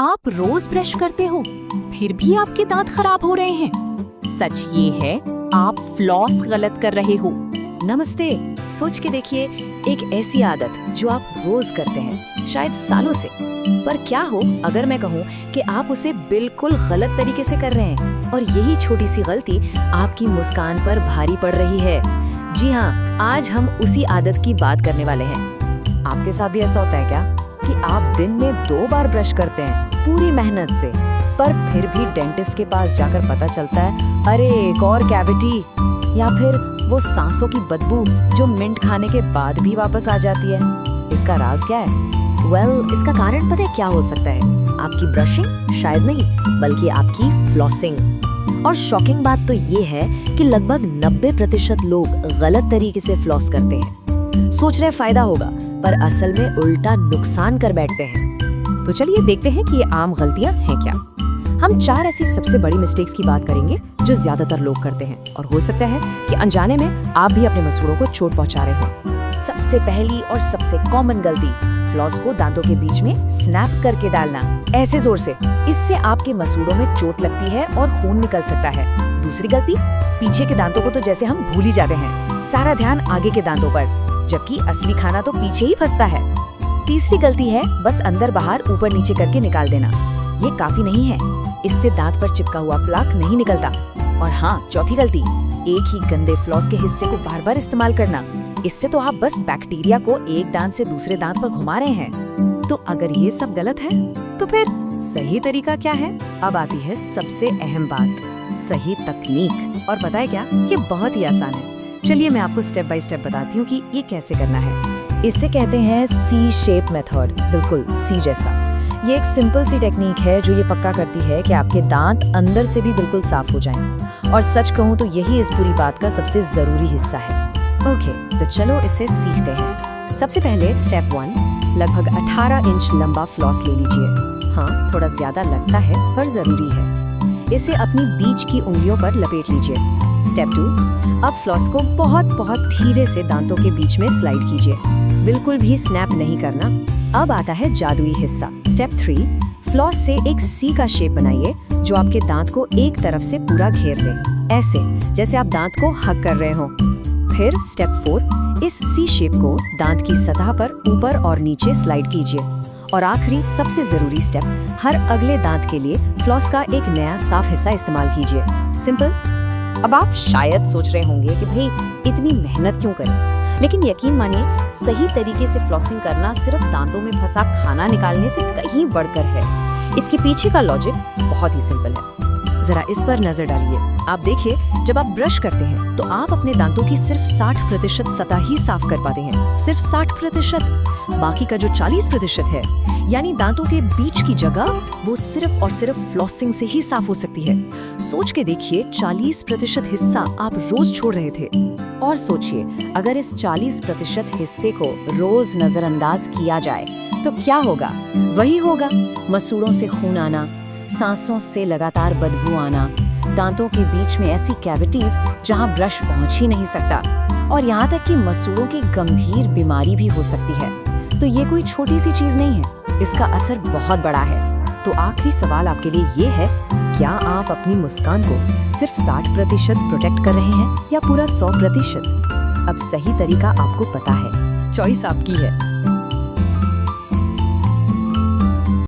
आप रोज ब्रश करते हो फिर भी आपके दांत खराब हो रहे हैं। सच ये है, आप फ्लॉस गलत कर रहे हो। नमस्ते। सोच के देखिए, एक ऐसी आदत जो आप रोज करते हैं, शायद सालों से, पर क्या हो अगर मैं कहूँ कि आप उसे बिल्कुल गलत तरीके से कर रहे हैं और यही छोटी सी गलती आपकी मुस्कान पर भारी पड़ रही है। जी हाँ, आज हम उसी आदत की बात करने वाले हैं। आपके साथ भी ऐसा होता है क्या कि आप दिन में 2 बार ब्रश करते हैं पूरी मेहनत से, पर फिर भी डेंटिस्ट के पास जाकर पता चलता है अरे एक और कैविटी, या फिर वो सांसों की बदबू जो मिंट खाने के बाद भी वापस आ जाती है। इसका राज क्या है? इसका कारण पता है क्या हो सकता है? आपकी ब्रशिंग शायद नहीं, बल्कि आपकी फ्लॉसिंग। और शॉकिंग बात तो ये है कि लगभग 90% लोग गलत तरीके से फ्लॉस करते हैं। सोच रहे फायदा होगा, पर असल में उल्टा नुकसान कर बैठते हैं। तो चलिए देखते हैं कि ये आम गलतियां हैं क्या। हम 4 ऐसी सबसे बड़ी मिस्टेक्स की बात करेंगे जो ज्यादातर लोग करते हैं, और हो सकता है कि अनजाने में आप भी अपने मसूड़ों को चोट पहुंचा रहे हो। सबसे पहली और सबसे कॉमन गलती, फ्लॉस को दांतों के बीच में स्नैप करके डालना, ऐसे जोर से। इससे आपके मसूड़ों में चोट लगती है और खून निकल सकता है। दूसरी गलती, पीछे के दांतों को तो जैसे हम भूल ही जाते हैं, सारा ध्यान आगे के दांतों पर, जबकि असली खाना तो पीछे ही फंसता है। तीसरी गलती है बस अंदर बाहर ऊपर नीचे करके निकाल देना। ये काफी नहीं है, इससे दांत पर चिपका हुआ प्लाक नहीं निकलता। और हाँ, चौथी गलती, एक ही गंदे फ्लॉस के हिस्से को बार बार इस्तेमाल करना। इससे तो आप बस बैक्टीरिया को एक दांत से दूसरे दांत पर घुमा रहे हैं। तो अगर ये सब गलत है, तो फिर सही तरीका क्या है? अब आती है सबसे अहम बात, सही तकनीक। और पता है क्या, ये बहुत ही आसान है। चलिए मैं आपको स्टेप बाय स्टेप बताती हूँ कि ये कैसे करना है। इसे कहते हैं सी शेप मेथड, बिल्कुल सी जैसा। ये एक सिंपल सी टेक्निक है जो ये पक्का करती है कि आपके दांत अंदर से भी बिल्कुल साफ हो जाएं। और सच कहूँ तो यही इस पूरी बात का सबसे जरूरी हिस्सा है। ओके, तो चलो इसे सीखते हैं। सबसे पहले स्टेप 1, लगभग 18 इंच लंबा फ्लॉस ले लीजिए। हाँ, थोड़ा ज्यादा लगता है पर जरूरी है। इसे अपनी बीच की उंगलियों पर लपेट लीजिए। स्टेप 2, अब फ्लॉस को बहुत धीरे से दांतों के बीच में स्लाइड कीजिए, बिल्कुल भी स्नैप नहीं करना। अब आता है जादुई हिस्सा, स्टेप 3, फ्लॉस से एक सी का शेप बनाइए जो आपके दांत को एक तरफ से पूरा घेर ले, ऐसे जैसे आप दांत को हग कर रहे हो। फिर स्टेप 4, इस सी शेप को दांत की सतह पर ऊपर और नीचे स्लाइड कीजिए। और आखिरी सबसे जरूरी स्टेप, हर अगले दांत के लिए फ्लॉस का एक नया साफ हिस्सा इस्तेमाल कीजिए। सिंपल। अब आप शायद सोच रहे होंगे कि भाई इतनी मेहनत क्यों करें, लेकिन यकीन मानिए, सही तरीके से फ्लॉसिंग करना सिर्फ दांतों में फंसा खाना निकालने से कहीं बढ़कर है। इसके पीछे का लॉजिक बहुत ही सिंपल है। जरा इस पर नजर डालिए। आप देखिए, जब आप ब्रश करते हैं तो आप अपने दांतों की सिर्फ 60% सतह ही साफ कर पाते हैं, सिर्फ 60%। बाकी का जो 40% है, यानी दांतों के बीच की जगह, वो सिर्फ और सिर्फ फ्लॉसिंग से ही साफ हो सकती है। सोच के देखिए, 40% हिस्सा आप रोज छोड़ रहे थे। और सोचिए, अगर इस 40% हिस्से को रोज नजरअंदाज किया जाए तो क्या होगा? वही होगा, मसूड़ों से खून आना, सांसों से लगातार बदबू आना, दांतों के बीच में ऐसी कैविटीज जहां ब्रश पहुंच ही नहीं सकता, और यहाँ तक कि मसूड़ों की गंभीर बीमारी भी हो सकती है। तो ये कोई छोटी सी चीज नहीं है, इसका असर बहुत बड़ा है। तो आखिरी सवाल आपके लिए ये है, क्या आप अपनी मुस्कान को सिर्फ 60% प्रोटेक्ट कर रहे हैं या पूरा 100%? अब सही तरीका आपको पता है, चॉइस आपकी है।